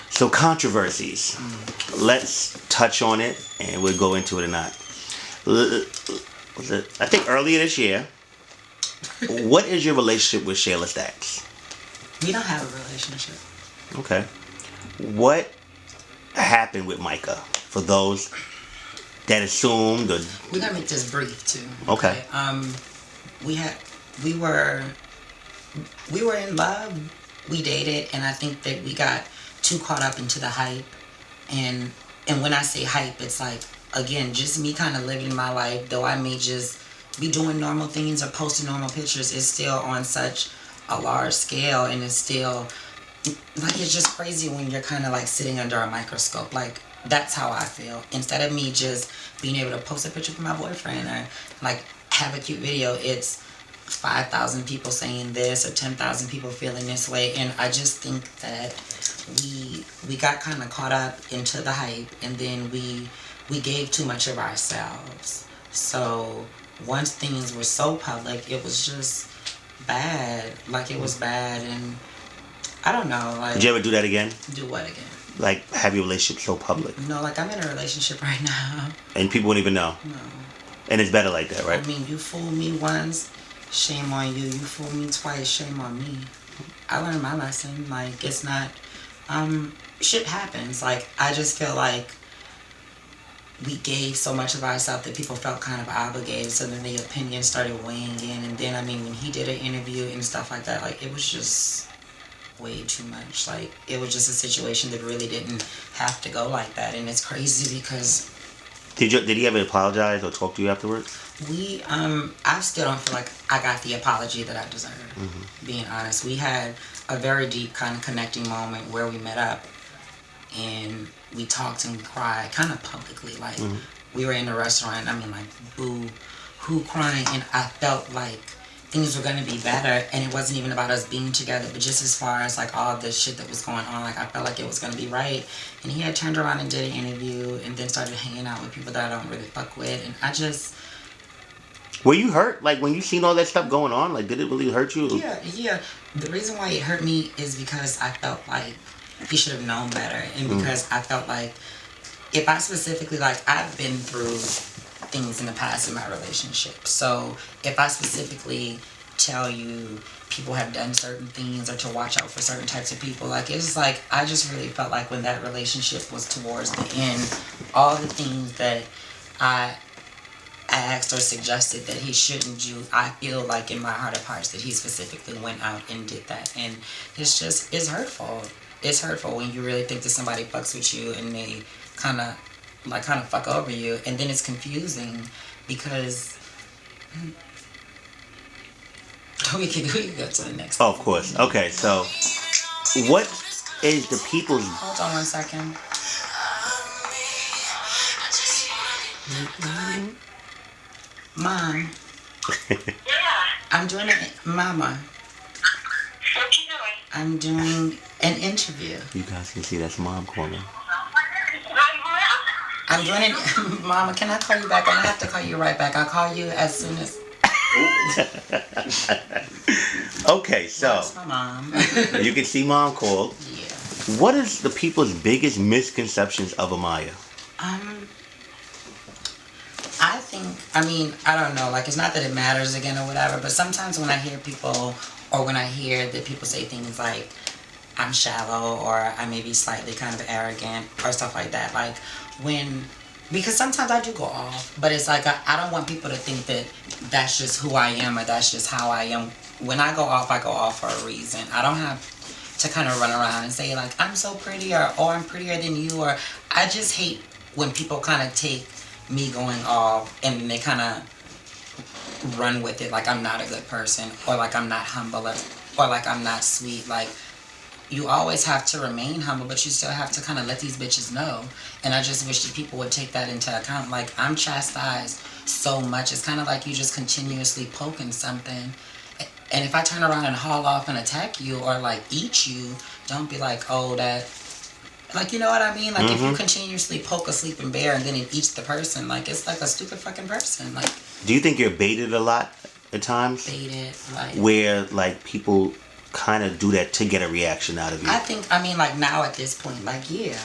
So controversies. Let's touch on it, and we'll go into it or not. I think earlier this year. What is your relationship with Shayla Stacks? We don't have a relationship. Okay. What happened with Micah? For those that assumed, or We gotta make this brief too. Okay. We were in love. We dated, and I think that we got too caught up into the hype. And when I say hype, it's like, again, just me kind of living my life. Though I may just be doing normal things or posting normal pictures, it's still on such a large scale, and it's still like, it's just crazy when you're kind of like sitting under a microscope. Like, that's how I feel. Instead of me just being able to post a picture with my boyfriend or like have a cute video, it's 5,000 people saying this or 10,000 people feeling this way. And I just think that we got kind of caught up into the hype, and then we gave too much of ourselves. So once things were so public, it was just bad. Like, it was bad. And I don't know, like, did you ever do that again? do what again? Like, have your relationship so public? No, like, I'm in a relationship right now. And people won't even know? No. And it's better like that, right? I mean, you fool me once, shame on you. You fool me twice, shame on me. I learned my lesson. Like, it's not, shit happens. Like, I just feel like we gave so much of ourselves that people felt kind of obligated, so then the opinion started weighing in. And then, I mean, when he did an interview and stuff like that, like, it was just way too much. Like, it was just a situation that really didn't have to go like that. And it's crazy because Did he ever apologize or talk to you afterwards? I still don't feel like I got the apology that I deserved. Being honest, we had a very deep kind of connecting moment where we met up and we talked and we cried kind of publicly. Like, we were in a restaurant, I mean, like, boo-hoo crying, and I felt like things were going to be better, and it wasn't even about us being together, but just as far as like all the shit that was going on, like, I felt like it was going to be right. And he had turned around and did an interview and then started hanging out with people that I don't really fuck with, and I just... Were you hurt? Like, when you seen all that stuff going on, like, did it really hurt you? Yeah. The reason why it hurt me is because I felt like he should have known better, and because I felt like if I specifically, like, I've been through things in the past in my relationship. So if I specifically tell you people have done certain things or to watch out for certain types of people, like, it's like, I just really felt like when that relationship was towards the end, all the things that I asked or suggested that he shouldn't do, I feel like in my heart of hearts that he specifically went out and did that. And it's just, it's hurtful. It's hurtful when you really think that somebody fucks with you and they kind of fuck over you, and then it's confusing because we can go to the next. Oh, of course. Okay, so what is the people's... Hold on one second. Mom. I'm doing it, Mama. What you doing? I'm doing an interview. You guys can see that's Mom calling. I'm doing it. Mama, can I call you back? I'm gonna have to call you right back. I'll call you as soon as. Okay, so That's my mom. you can see Mom called. Yeah. What is the people's biggest misconceptions of Amiyah? I think, I mean, I don't know, like, it's not that it matters again or whatever, but sometimes when I hear people, or when I hear that people say things like, I'm shallow, or I may be slightly kind of arrogant, or stuff like that, like, because sometimes I do go off, but it's like, I don't want people to think that that's just who I am, or that's just how I am. When I go off for a reason. I don't have to kind of run around and say, like, I'm so pretty, or I'm prettier than you, or I just hate when people kind of take me going off and they kind of run with it like I'm not a good person, or like I'm not humble, or like I'm not sweet. Like, you always have to remain humble, but you still have to kind of let these bitches know. And I just wish that people would take that into account. Like, I'm chastised so much. It's kind of like you just continuously poking something. And if I turn around and haul off and attack you or like eat you, don't be like, oh, that... Like, you know what I mean? Like, if you continuously poke a sleeping bear and then it eats the person, like, it's like a stupid fucking person. Like, do you think you're baited a lot at times? Baited, like... Where, like, people kind of do that to get a reaction out of you? I mean, like now at this point, like, yeah,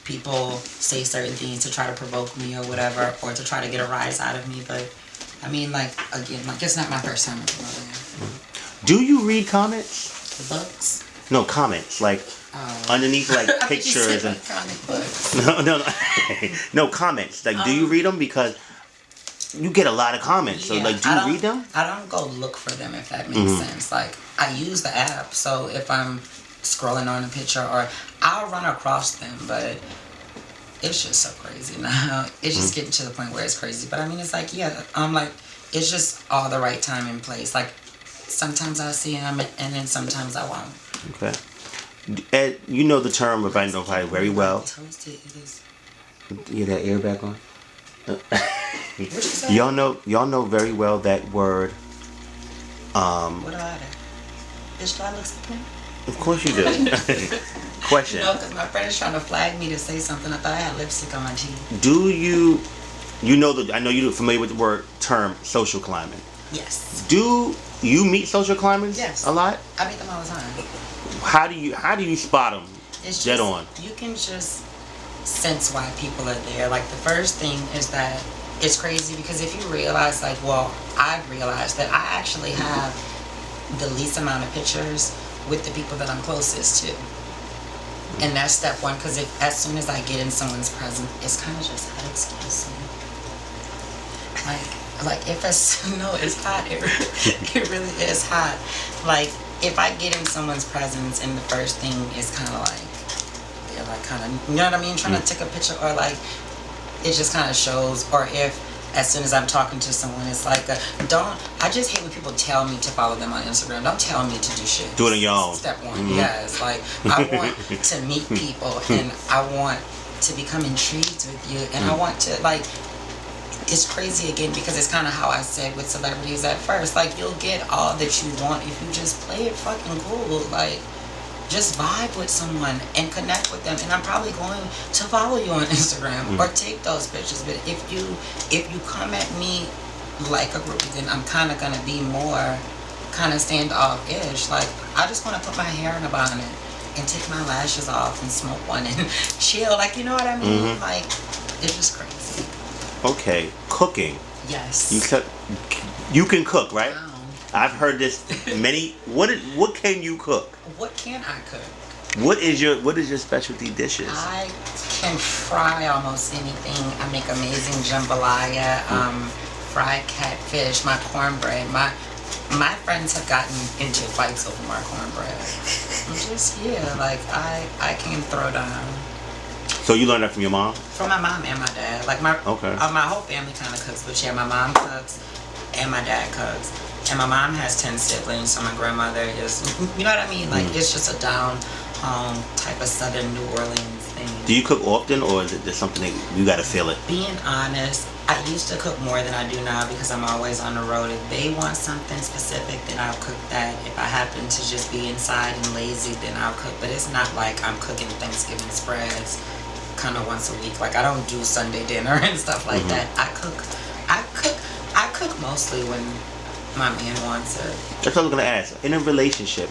people say certain things to try to provoke me or whatever, or to try to get a rise out of me. But I mean, like, again, like, it's not my first time promoting it. Do you read comments? The books? No, comments. Like, underneath, like, I pictures and... like comic books. No. No, comments. Like, do you read them? Because you get a lot of comments. So, like, do you read them? I don't go look for them, if that makes sense. Like, I use the app, so if I'm scrolling on a picture, or I'll run across them, but it's just so crazy now. It's just getting to the point where it's crazy. But I mean, it's like, yeah, I'm like, it's just all the right time and place. Like, sometimes I see them, and then sometimes I won't. Okay. Ed, you know the term, if I know probably very well. Toasted it is. You got air back on? What you say? Y'all know very well that word. What about it? Bitch, do I look something? Of course you do. Question. No, because my friend is trying to flag me to say something. I thought I had lipstick on my teeth. Do you know I know you're familiar with the term social climbing. Yes. Do you meet social climbers? Yes. A lot? I meet them all the time. How do you spot them? It's Dead just, on. You can just sense why people are there. Like, the first thing is that it's crazy because if you realize, like, well, I've realized that I actually have the least amount of pictures with the people that I'm closest to. And that's step one, because as soon as I get in someone's presence, it's kind of just hot, excuse me. Like if it's, no, it's hot. It really is hot. Like, if I get in someone's presence and the first thing is kind of like, they're like kind of, you know what I mean? Trying to take a picture, or like, it just kind of shows. Or if, as soon as I'm talking to someone, it's like, I just hate when people tell me to follow them on Instagram. Don't tell me to do shit. Do it on your own. Step one. Yes. Like, I want to meet people, and I want to become intrigued with you, and I want to, like, it's crazy again because it's kind of how I said with celebrities at first. Like, you'll get all that you want if you just play it fucking cool. Like, just vibe with someone and connect with them. And I'm probably going to follow you on Instagram or take those pictures. But if you come at me like a groupie, then I'm kind of going to be more kind of standoff-ish. Like, I just want to put my hair in a bonnet and take my lashes off and smoke one and chill. Like, you know what I mean? Like, it's just crazy. Okay, cooking. Yes. You can cook, right? Wow. I've heard this many. What can you cook? What can I cook? What is your specialty dishes? I can fry almost anything. I make amazing jambalaya, fried catfish, my cornbread. My friends have gotten into fights over my cornbread. I'm just, like, I can throw down. So you learned that from your mom? From my mom and my dad. Like, my whole family kind of cooks, but yeah, my mom cooks and my dad cooks. And my mom has 10 siblings, so my grandmother is, you know what I mean? Like, it's just a down-home type of Southern New Orleans thing. Do you cook often, or is it just something that you got to feel it? Being honest, I used to cook more than I do now because I'm always on the road. If they want something specific, then I'll cook that. If I happen to just be inside and lazy, then I'll cook. But it's not like I'm cooking Thanksgiving spreads kind of once a week. Like, I don't do Sunday dinner and stuff like that. I cook mostly when my man wants it. That's what I was gonna ask. In a relationship,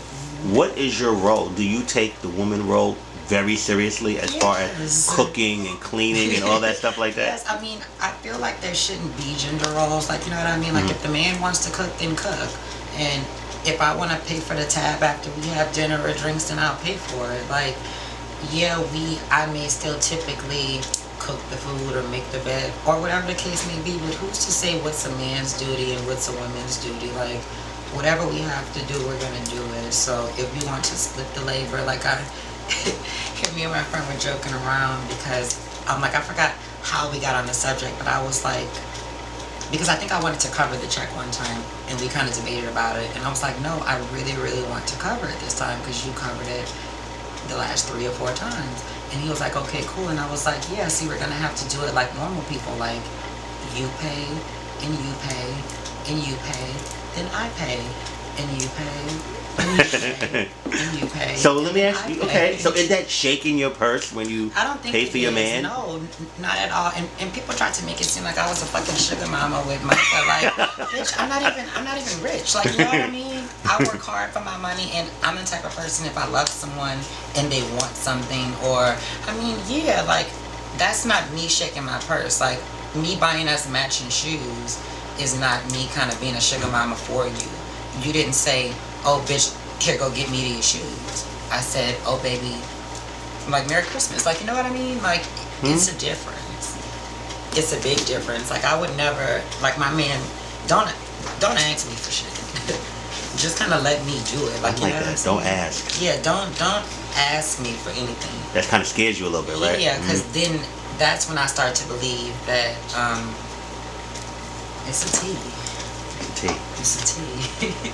what is your role? Do you take the woman role very seriously as far as cooking and cleaning and all that stuff like that? Yes, I mean, I feel like there shouldn't be gender roles. Like, you know what I mean? Like, if the man wants to cook, then cook. And if I want to pay for the tab after we have dinner or drinks, then I'll pay for it. Like, I may still typically cook the food or make the bed or whatever the case may be, but who's to say what's a man's duty and what's a woman's duty? Like, whatever we have to do, we're gonna do it. So if we want to split the labor, like, me and my friend were joking around because I forgot how we got on the subject, but I was like, because I think I wanted to cover the check one time and we kind of debated about it, and I was like, no, I really, really want to cover it this time because you covered it the last 3 or 4 times. And he was like, okay, cool. And I was like, yeah, see, we're gonna have to do it like normal people. Like, you pay, and you pay, and you pay, then I pay, and you pay, and you pay, and you pay. So let me ask you, okay, so is that shaking your purse when you pay for your man? No, not at all. And people tried to make it seem like I was a fucking sugar mama with Micah. Like, bitch, I'm not even rich. Like, you know what I mean? I work hard for my money, and I'm the type of person, if I love someone and they want something, or, I mean, yeah, like, that's not me shaking my purse. Like, me buying us matching shoes is not me kind of being a sugar mama for you. You didn't say, oh, bitch, here, go get me these shoes. I said, oh, baby, like, Merry Christmas. Like, you know what I mean? Like, it's a difference. It's a big difference. Like, I would never, like, my man, don't ask me for shit. Just kind of let me do it. Like, you know what I'm saying? Don't ask. Yeah, don't ask me for anything. That kind of scares you a little bit, right? Yeah, because then that's when I start to believe that it's a T. It's a T. It's a T.